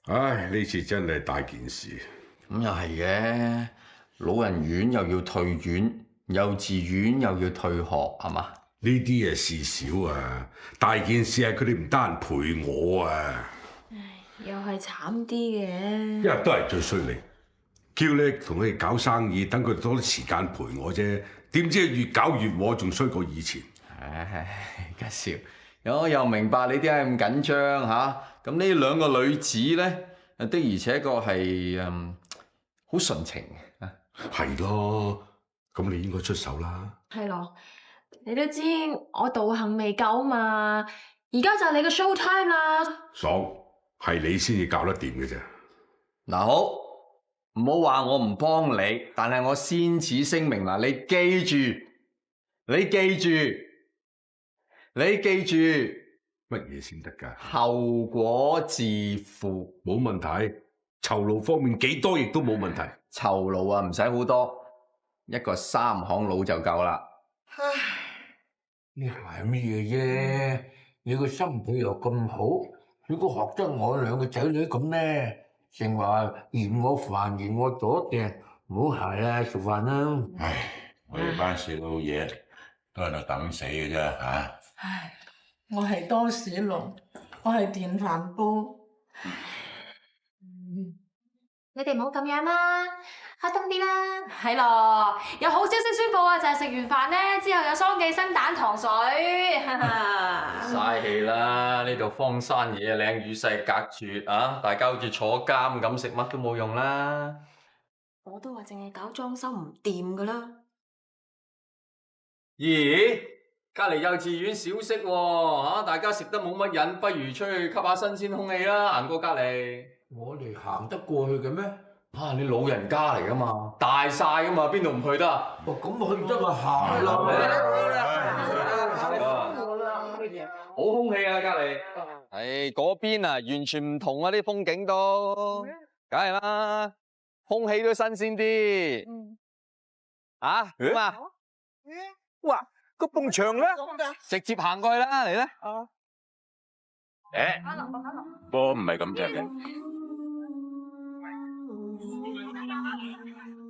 唉，呢次真係大件事。咁又係嘅，老人院又要退院，幼稚園又要退學，係嘛？呢啲嘢事小啊，大件事係佢哋唔得閒陪我啊。唉，又係慘啲嘅。一日都係最衰你，叫你同佢哋搞生意，等佢多啲時間陪我啫。點知越搞越禍，仲衰過以前。唉，家少，我又明白你點解咁緊張嚇。咁呢兩個女子咧，的而且確係好純情嘅。係咯，咁你應該出手啦。係咯，你都知我道行未夠嘛，而家就係你個 show time 啦。爽，係你先至搞得掂嘅啫。嗱好，唔好話我唔幫你，但係我先此聲明嗱，你記住，乜嘢先得㗎？後果自負。冇問題，酬勞方面幾多亦都冇問題。酬勞啊，唔使好多，一個3行佬就夠啦。唉，呢係咩嘢啫？你個心地又咁好，如果學得我兩個仔女咁咧，成話嫌我煩嫌我阻掟，唔好係啦，食飯啦。唉，我哋班細路嘢都喺度等死嘅啫嚇。唉，我係多士爐，我係電飯煲。你哋唔好咁樣啦，開心啲啦。係咯，有好消息宣布啊，就係食完飯咧之後有桑寄生蛋糖水。嘥氣啦！呢度荒山野嶺與世隔絕啊！大家好似坐監咁，食乜都冇用啦。我都話淨係搞裝修唔掂噶啦。咦？隔離幼稚園小息喎，大家食得冇乜癮，不如出去吸下新鮮空氣啦，行過隔離。我哋行得過去嘅咩？你老人家嚟噶嘛，大晒噶嘛，邊度唔去得啊？咁去得啊，行啦！好空氣啊，隔離。嗰邊啊，完全唔同啊，啲風景都，梗係啦，空氣都新鮮啲。點啊？哇！個埲牆咧，直接行過去啦，嚟啦。波唔係咁着嘅。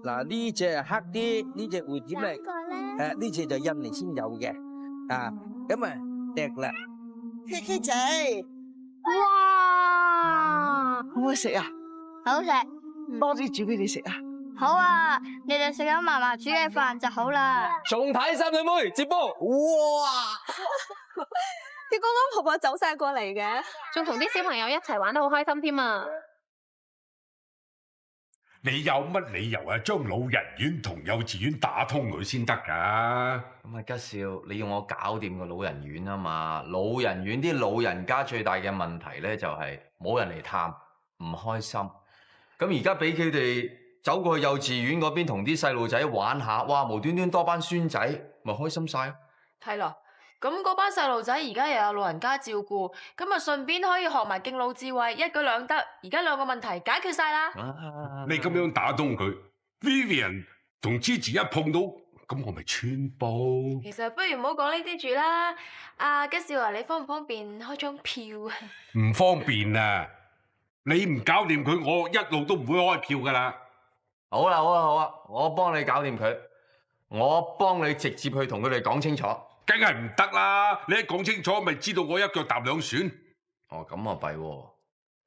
嗱，呢隻係黑啲，呢隻會點嚟？呢隻就印尼先有嘅。咁啊，掟啦。K 仔，哇，好唔好食啊？好食，多啲煮俾你食啊！好啊！你哋食緊嫲嫲煮嘅飯就好啦。重睇三女妹接波，哇！啲公公婆婆走晒過嚟嘅，仲同啲小朋友一齊玩得好開心添啊！你有乜理由啊？將老人院同幼稚園打通佢先得㗎？咁啊，吉少，你要我搞掂個老人院啊嘛？老人院啲老人家最大嘅問題咧，就係冇人嚟探，唔開心。咁而家俾佢哋走過去幼稚園嗰邊同啲細路仔玩下，哇！無端端多班孫仔，咪開心晒咯。係咯，咁嗰班細路仔而家又有老人家照顧，咁啊順便可以學埋敬老智慧，一舉兩得。而家兩個問題解決晒啦。你咁樣打通佢 ，Vivian 同 Gigi 一碰到，咁我咪穿煲。其實不如唔好講呢啲住啦。阿吉少啊，你方唔方便開張票啊？唔方便啊！你唔搞掂佢，我一路都唔會開票㗎啦。好啦，我幫你搞掂佢，我幫你直接去同佢哋講清楚。梗係唔得啦！你一講清楚，咪知道我一腳踏兩船。咁啊弊喎！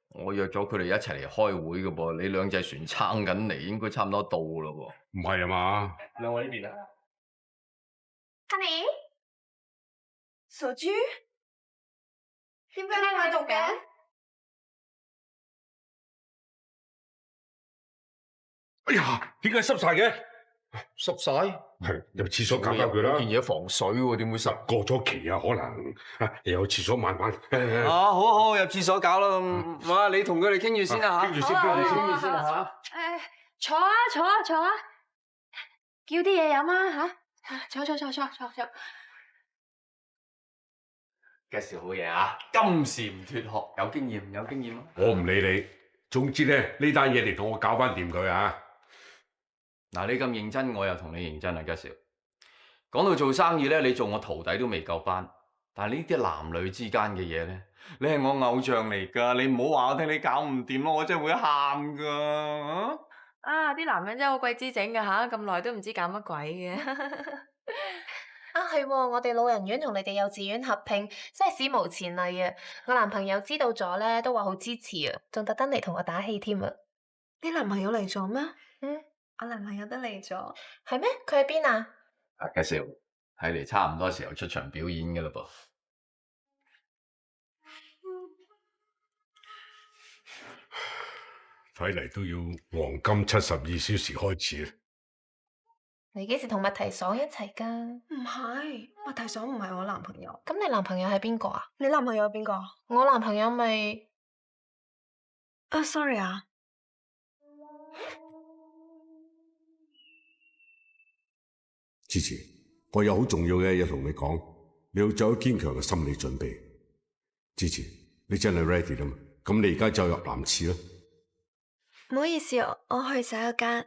我約咗佢哋一齊嚟開會嘅噃，你兩隻船撐緊嚟，應該差唔多到啦喎。唔係啊嘛？兩位呢邊啊 Honey，傻豬，點解你喺度嘅？哎呀，點解濕晒嘅？濕晒？係入廁所搞搞佢啦。件嘢防水喎，點會濕？過咗期啊，可能你有廁所慢慢。好入廁所搞啦。哇，你同佢哋傾住先啦嚇。傾住先嚇。坐啊！叫啲嘢飲啊嚇！坐。介紹好嘢啊！今時唔脫學，有經驗。我唔理你，總之咧呢單嘢嚟同我搞翻掂佢啊！嗱，你咁認真，我又同你認真啦，吉少。講到做生意咧，你做我徒弟都未夠班，但係呢啲男女之間嘅嘢咧，你係我偶像嚟㗎，你唔好話我聽你搞唔掂咯，我真係會喊㗎。啊！啲男人真係好鬼知整㗎吓，咁耐都唔知搞乜鬼嘅。啊係喎，我哋老人院同你哋幼稚園合併，真係史無前例啊！我男朋友知道咗咧，都話好支持啊，仲特登嚟同我打氣添啊！你男朋友嚟咗咩？嗯，我男朋友都嚟咗。係咩？佢喺邊啊？家少，睇嚟差唔多時候出場表演㗎嘞噃。睇嚟都要黃金72小時開始啦。你幾時同麥提爽一齊㗎？唔係，麥提爽唔係我男朋友。咁你男朋友係邊個啊？你男朋友係邊個？我男朋友咪sorry 啊。之前我有好重要嘅嘢同你講，你要做好堅強嘅心理準備。之前你真係 ready 啦嘛？咁你而家就入男廁啦。唔好意思，我去洗手間。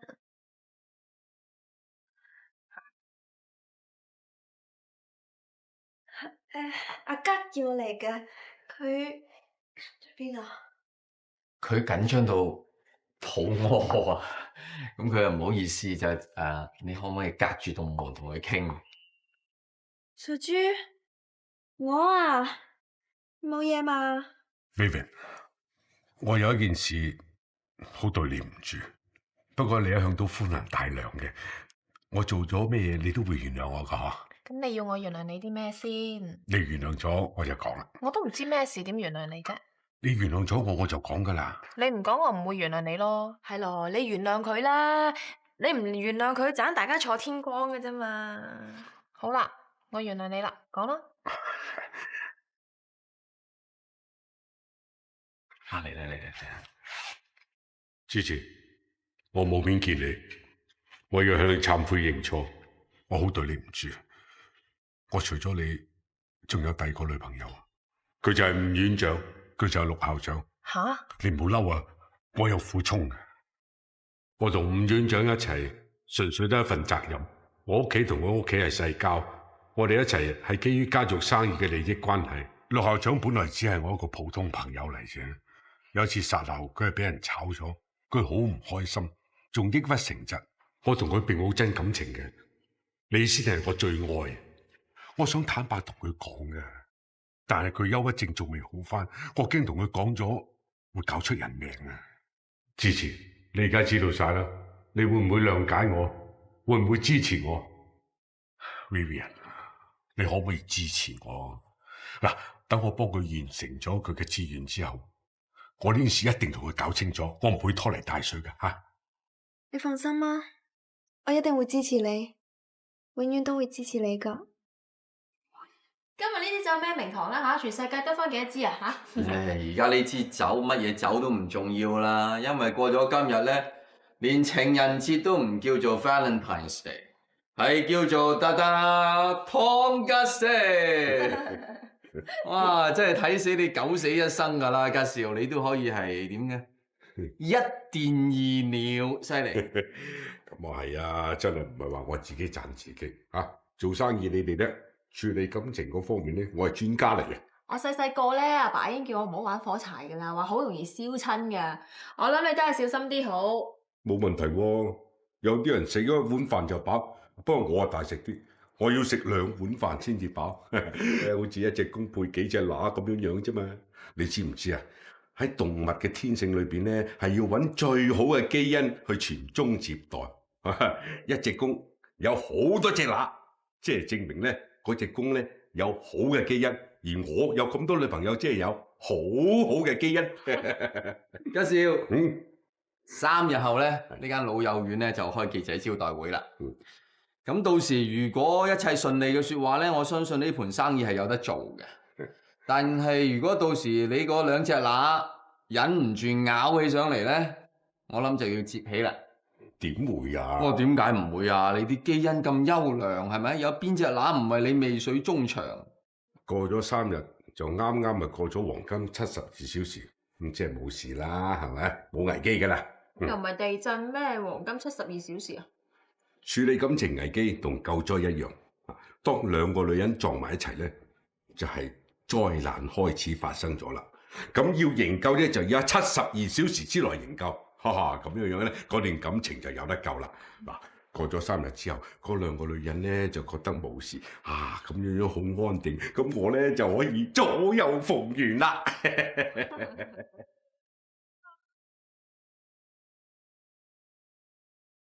阿吉叫我嚟嘅，佢喺邊啊？佢緊張到肚餓啊！咁佢又唔好意思，就你可唔可以隔住道門同佢傾？小豬，我啊，冇嘢嘛。Vivian， 我有一件事好對你唔住，不過你一向都寬宏大量嘅，我做咗咩嘢你都會原諒我噶嗬？咁你要我原諒你啲咩先？你原諒咗我就講啦。我都唔知咩事，點原諒你啫？你原諒咗我就講噶啦。你唔講我唔會原諒你咯。係咯，你原諒佢啦，你唔原諒佢，盞大家坐天光嘅啫嘛。好啦，我原諒你啦，講啦。嚟！之前我冇面見你，我要向你懺悔認錯，我好對你唔住。我除咗你，仲有第二個女朋友，佢就係吳院長，佢就係陸校長。吓？你唔好嬲啊！我有苦衷嘅。我同吳院長一齊，純粹都係一份責任。我屋企同佢屋企係世交，我哋一齊係基於家族生意嘅利益關係。陸校長本來只係我一個普通朋友嚟啫。有一次殺後，佢係俾人炒咗，佢好唔開心，仲抑鬱成疾。我同佢並冇真感情嘅，你先係我最愛。我想坦白同佢講嘅，但係佢憂鬱症仲未好返，我驚同佢講咗會搞出人命啊！支持你而家知道晒啦，你會唔會諒解我？會唔會支持我 ？Vivian， 你可唔可以支持我？嗱，等我幫佢完成咗佢嘅志願之後，我呢件事一定同佢搞清楚，我唔會拖泥帶水嘅吓。你放心啦，我一定會支持你，永遠都會支持你噶。今日呢支酒咩名堂啦吓？全世界得翻幾多支啊吓？而家呢支酒乜嘢酒都唔重要啦，因為過咗今日咧，連情人節都唔叫做 Valentine's Day， 係叫做湯吉士。哇！真係睇死你九死一生噶啦，吉少你都可以係點嘅？一電二鳥，犀利。咁啊係啊，真係唔係話我自己賺自己啊！做生意你哋咧處理感情嗰方面咧，我係專家嚟嘅。我細個咧，阿爸已經叫我唔好玩火柴噶啦，話好容易燒親噶。我諗你都係小心啲好。冇問題喎，有啲人食咗一碗飯就飽，不過我啊大食啲。我要食2碗飯先至飽，好似一隻公配幾隻乸咁樣樣啫嘛。你知唔知啊？喺動物嘅天性裏邊咧，係要揾最好嘅基因去傳宗接代。一隻公有好多隻乸，即係證明咧嗰隻公咧有好嘅基因，而我有咁多女朋友，即係有好好嘅基因。吉少，3日後咧呢間老幼院咧就開記者招待會啦。咁到時如果一切順利嘅説話咧，我相信呢盤生意係有得做嘅。但係如果到時你嗰2隻乸忍唔住咬起上嚟咧，我諗就要接起啦。點會啊？我點解唔會啊？你啲基因咁優良係咪？有邊隻乸唔係你味水中長？過咗3日就啱啱咪過咗黃金72小時，咁即係冇事啦，係咪？冇危機㗎啦。又唔係地震咩？黃金72小時啊！處理感情危機同救災一樣，當2個女人撞埋一齊咧，就係災難開始發生咗啦。咁要營救咧，就要喺72小時之內營救，哈哈，咁樣咧，嗰段感情就有得救啦。嗱，過咗3日之後，嗰2個女人咧就覺得冇事啊，咁樣好安定，咁我咧就可以左右逢源啦。